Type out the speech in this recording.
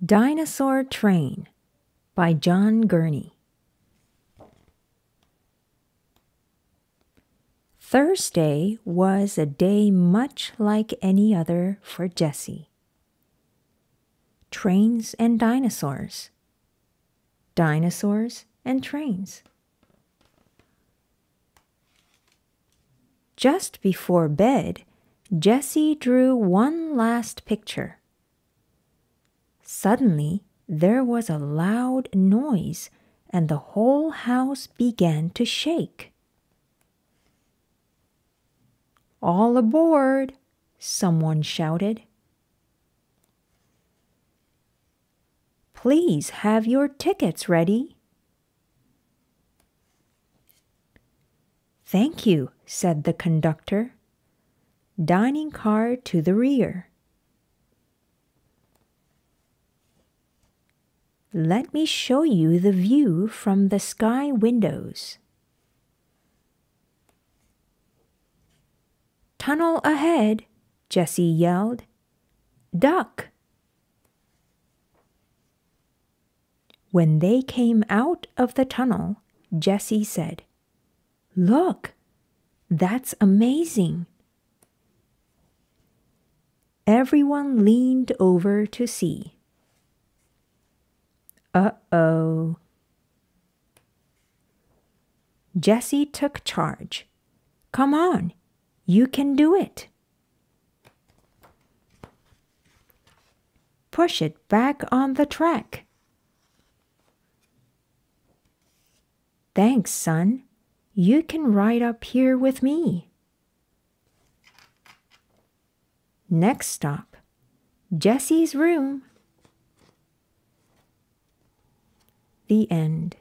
Dinosaur Train by John Gurney. Thursday was a day much like any other for Jessie. Trains and dinosaurs. Dinosaurs and trains. Just before bed, Jessie drew one last picture. Suddenly, there was a loud noise, and the whole house began to shake. "All aboard!" someone shouted. "Please have your tickets ready." "Thank you," said the conductor. "Dining car to the rear." "Let me show you the view from the sky windows." "Tunnel ahead," Jessie yelled. "Duck!" When they came out of the tunnel, Jessie said, "Look, that's amazing." Everyone leaned over to see. Uh-oh. Jessie took charge. "Come on, you can do it." "Push it back on the track." "Thanks, son. You can ride up here with me." Next stop, Jessie's room. The end.